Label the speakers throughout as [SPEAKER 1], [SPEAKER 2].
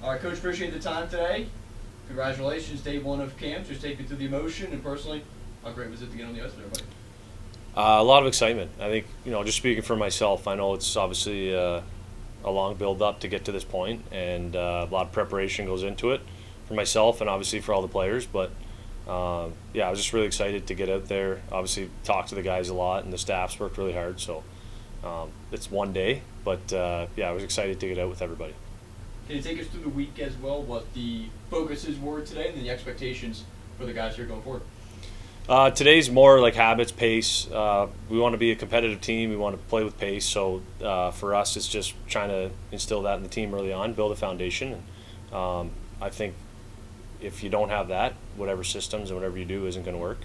[SPEAKER 1] All right, Coach, appreciate the time today. Congratulations, day one of camp. Just take me through the emotion, and personally, how great was it to get on the ice with everybody?
[SPEAKER 2] A lot of excitement. I think, just speaking for myself, I know it's obviously a long build up to get to this point, and a lot of preparation goes into it for myself and obviously for all the players. But yeah, I was just really excited to get out there. Obviously, talked to the guys a lot, and the staff's worked really hard. So it's one day, but yeah, I was excited to get out with everybody.
[SPEAKER 1] Can you take us through the week as well, what the focuses were today, and then the expectations for the guys here going forward?
[SPEAKER 2] Today's more like habits, pace. We want to be a competitive team. We want to play with pace. So for us, it's just trying to instill that in the team early on, build a foundation. And I think if you don't have that, whatever systems and whatever you do isn't going to work.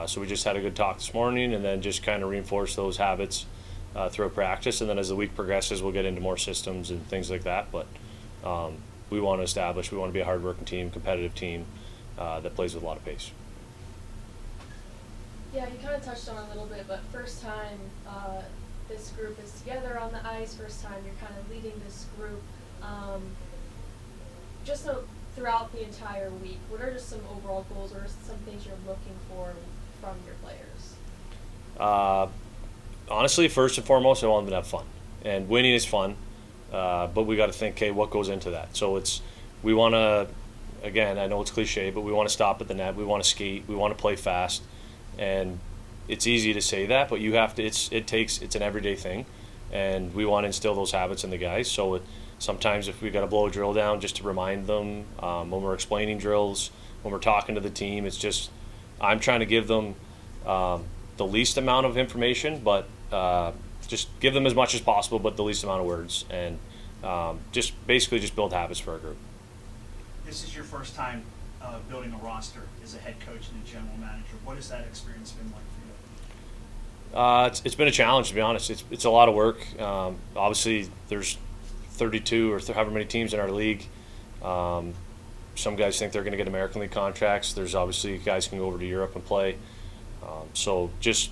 [SPEAKER 2] So we just had a good talk this morning, and then just kind of reinforce those habits through practice. And then as the week progresses, we'll get into more systems and things like that. But we want to be a hard-working team, competitive team that plays with a lot of pace.
[SPEAKER 3] Yeah, you kind of touched on it a little bit, but first time this group is together on the ice, first time you're kind of leading this group. Just so throughout the entire week, what are just some overall goals or some things you're looking for from your players?
[SPEAKER 2] Honestly, first and foremost, I want them to have fun. And winning is fun, but we got to think, okay, what goes into that? So we want to, again, I know it's cliche, but we want to stop at the net. We want to skate. We want to play fast. And it's easy to say that, but you have to. It's an everyday thing, and we want to instill those habits in the guys. So sometimes if we got to blow a drill down, just to remind them when we're explaining drills, when we're talking to the team, it's just I'm trying to give them the least amount of information, but just give them as much as possible, but the least amount of words, and just basically just build habits for our group.
[SPEAKER 4] This is your first time building a roster as a head coach and a general manager. What has that experience been like for you?
[SPEAKER 2] It's been a challenge, to be honest. It's a lot of work. Obviously, there's 32 or however many teams in our league. Some guys think they're going to get American League contracts. There's obviously guys can go over to Europe and play. So just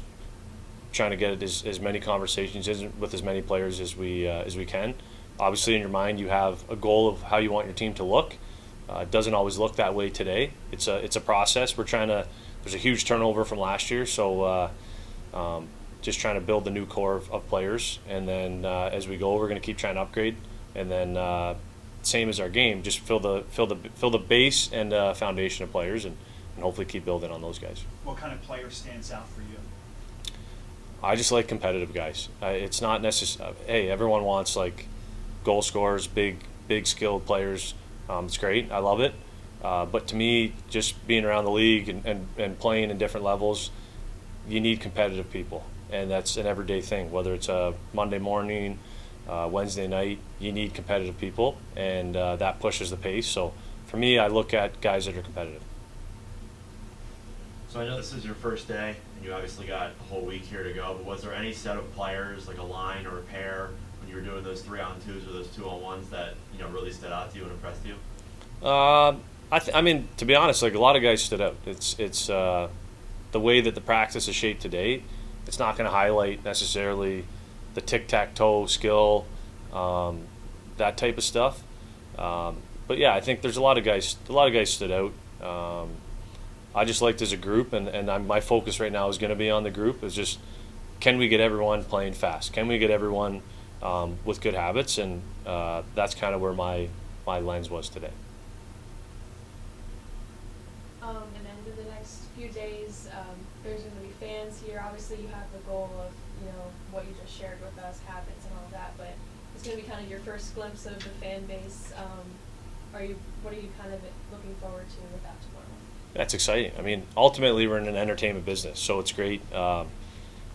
[SPEAKER 2] trying to get as many conversations with as many players as we can. Obviously, in your mind, you have a goal of how you want your team to look. It doesn't always look that way today. It's a process. There's a huge turnover from last year, so just trying to build the new core of players, and then as we go, we're going to keep trying to upgrade, and then same as our game, just fill the base and foundation of players, and hopefully keep building on those guys.
[SPEAKER 4] What kind of player stands out for you?
[SPEAKER 2] I just like competitive guys. It's not necessary. Hey, everyone wants like goal scorers, big skilled players. It's great. I love it. But to me, just being around the league and playing in different levels, you need competitive people. And that's an everyday thing. Whether it's a Monday morning, Wednesday night, you need competitive people. And that pushes the pace. So for me, I look at guys that are competitive.
[SPEAKER 5] So I know this is your first day, and you obviously got a whole week here to go, but was there any set of players, like a line or a pair, when you were doing those 3-on-2s or those 2-on-1s that really stood out to you and impressed you?
[SPEAKER 2] I mean, to be honest, like a lot of guys stood out. It's the way that the practice is shaped today. It's not going to highlight necessarily the tic-tac-toe skill, that type of stuff. But yeah, I think there's a lot of guys stood out. I just liked as a group, and my focus right now is going to be on the group. Is just, can we get everyone playing fast? Can we get everyone with good habits? And that's kind of where my lens was today.
[SPEAKER 3] And then in the next few days, there's going to be fans here. Obviously, you have the goal of, what you just shared with us, habits and all that, but it's going to be kind of your first glimpse of the fan base. What are you kind of looking forward to with that tomorrow?
[SPEAKER 2] That's exciting. I mean, ultimately, we're in an entertainment business, so it's great. And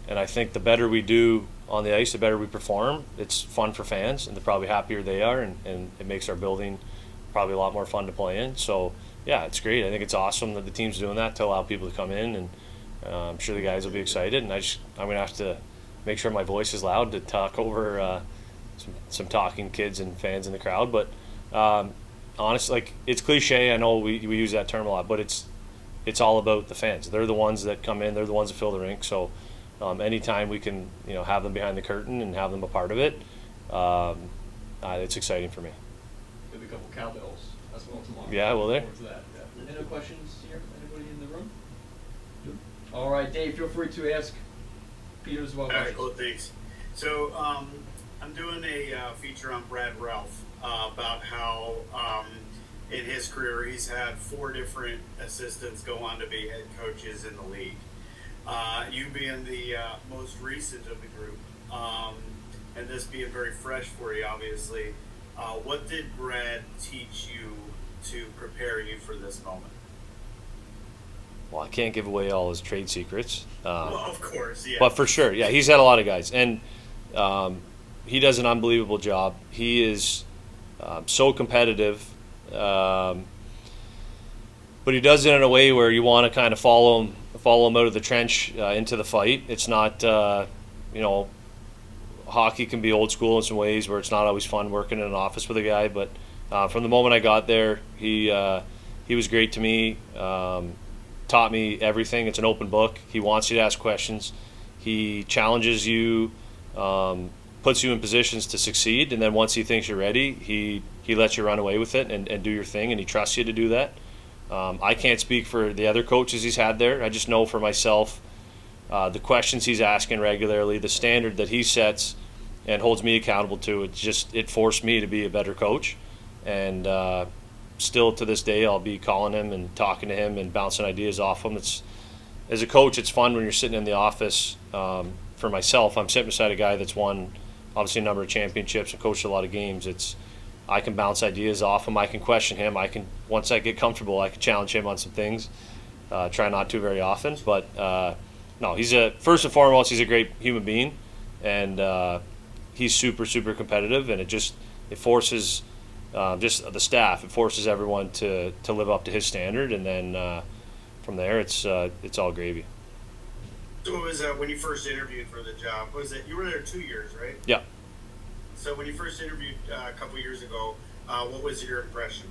[SPEAKER 2] I think the better we do on the ice, the better we perform. It's fun for fans, and the probably happier they are, and it makes our building probably a lot more fun to play in. So, yeah, it's great. I think it's awesome that the team's doing that to allow people to come in, and I'm sure the guys will be excited. And I'm going to have to make sure my voice is loud to talk over some talking kids and fans in the crowd. But honestly, like, it's cliche. I know we use that term a lot, but it's all about the fans. They're the ones that come in. They're the ones that fill the rink. So anytime we can, have them behind the curtain and have them a part of it, it's exciting for me.
[SPEAKER 1] There'll be a couple cowbells as well tomorrow.
[SPEAKER 2] Yeah, will there?
[SPEAKER 1] Look forward to that, yeah. Any other questions here? Anybody in the room? All right, Dave, feel free to ask Peter as well.
[SPEAKER 6] All right,
[SPEAKER 1] questions.
[SPEAKER 6] cool, thanks. So, I'm doing a feature on Brad Ralph about how in his career he's had 4 different assistants go on to be head coaches in the league. You being the most recent of the group, and this being very fresh for you, obviously, what did Brad teach you to prepare you for this moment?
[SPEAKER 2] Well, I can't give away all his trade secrets.
[SPEAKER 6] Well, of course, yeah.
[SPEAKER 2] But for sure, yeah, he's had a lot of guys, and he does an unbelievable job. He is so competitive, but he does it in a way where you want to kind of follow him out of the trench into the fight. It's not, hockey can be old school in some ways where it's not always fun working in an office with a guy. But from the moment I got there, he was great to me. Taught me everything. It's an open book. He wants you to ask questions. He challenges you, puts you in positions to succeed, and then once he thinks you're ready, he lets you run away with it and do your thing, and he trusts you to do that. I can't speak for the other coaches he's had there. I just know for myself the questions he's asking regularly, the standard that he sets and holds me accountable to. It forced me to be a better coach, and still to this day, I'll be calling him and talking to him and bouncing ideas off him. As a coach, it's fun when you're sitting in the office. For myself, I'm sitting beside a guy that's won obviously a number of championships and coached a lot of games. I can bounce ideas off him. I can question him. Once I get comfortable, I can challenge him on some things. Try not to very often, but no, first and foremost, he's a great human being, and he's super, super competitive, and it forces just the staff. It forces everyone to live up to his standard, and then from there, it's all gravy.
[SPEAKER 6] So it was when you first interviewed for the job, you were there 2 years, right?
[SPEAKER 2] Yeah.
[SPEAKER 6] So when you first interviewed a couple years ago, what was your impression?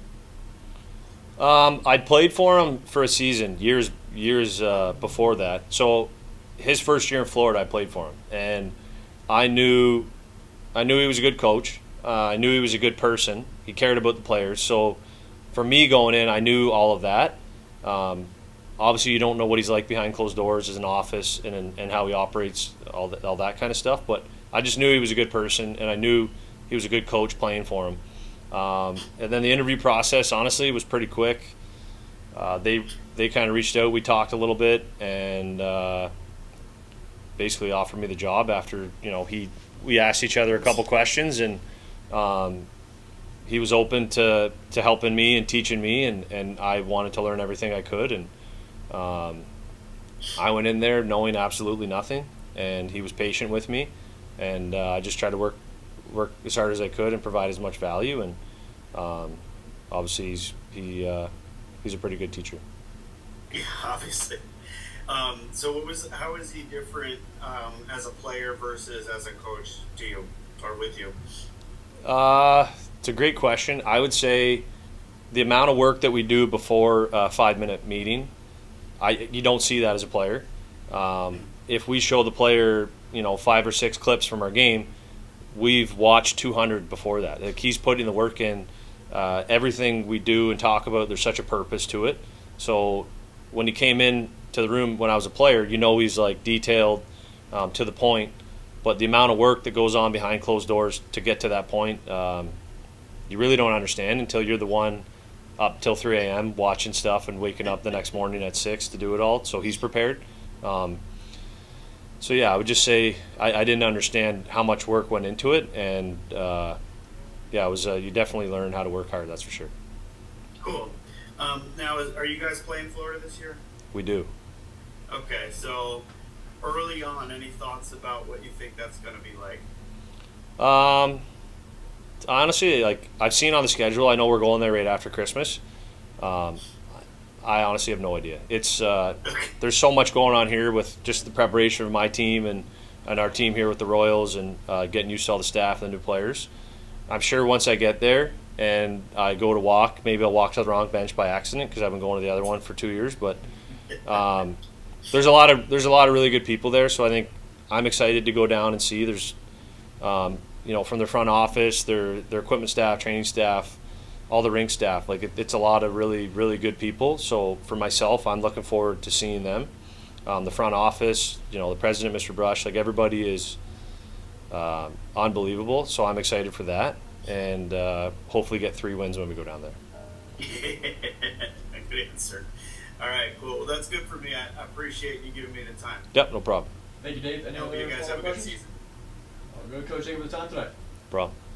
[SPEAKER 2] I'd played for him for a season years before that. So his first year in Florida, I played for him, and I knew he was a good coach. I knew he was a good person. He cared about the players. So for me going in, I knew all of that. Obviously, you don't know what he's like behind closed doors as an office and how he operates, all that kind of stuff. But I just knew he was a good person, and I knew he was a good coach playing for him. And then the interview process, honestly, was pretty quick. They kind of reached out. We talked a little bit, and basically offered me the job after we asked each other a couple questions, and he was open to helping me and teaching me, and I wanted to learn everything I could, and I went in there knowing absolutely nothing, and he was patient with me, and I just tried to work as hard as I could and provide as much value, and obviously he's a pretty good teacher.
[SPEAKER 6] Yeah, obviously. So how is he different as a player versus as a coach to you or with you?
[SPEAKER 2] It's a great question. I would say the amount of work that we do before a 5-minute meeting, you don't see that as a player. If we show the player, 5 or 6 clips from our game, we've watched 200 before that. Like, he's putting the work in. Everything we do and talk about, there's such a purpose to it. So when he came in to the room when I was a player, he's like detailed, to the point. But the amount of work that goes on behind closed doors to get to that point, you really don't understand until you're the one up till 3 a.m. watching stuff and waking up the next morning at 6 to do it all. So he's prepared. So yeah, I would just say I didn't understand how much work went into it, and it was you definitely learn how to work hard. That's for sure.
[SPEAKER 6] Cool. Now, are you guys playing Florida this year?
[SPEAKER 2] We do.
[SPEAKER 6] Okay, so early on, any thoughts about what you think that's going to be like?
[SPEAKER 2] Honestly, I've seen on the schedule, I know we're going there right after Christmas. I honestly have no idea. It's there's so much going on here with just the preparation of my team and our team here with the Royals, and getting used to all the staff and the new players. I'm sure once I get there and I go to walk, maybe I'll walk to the wrong bench by accident because I've been going to the other one for 2 years. But there's a lot of really good people there, so I think I'm excited to go down and see. There's from their front office, their equipment staff, training staff, all the rink staff. Like it's a lot of really, really good people. So for myself, I'm looking forward to seeing them. The front office, the president, Mr. Brush, like everybody is unbelievable. So I'm excited for that, and hopefully get 3 wins when we go down there.
[SPEAKER 6] Yeah, good answer. All right, cool. Well, that's good for me. I appreciate you giving me the time.
[SPEAKER 2] Yep, no problem.
[SPEAKER 1] Thank you, Dave. Any
[SPEAKER 6] I hope
[SPEAKER 1] other
[SPEAKER 6] you guys have
[SPEAKER 1] follow-up
[SPEAKER 6] a good
[SPEAKER 1] questions?
[SPEAKER 6] season.
[SPEAKER 1] Good, Coach. Thank you for the time today.
[SPEAKER 2] Problem.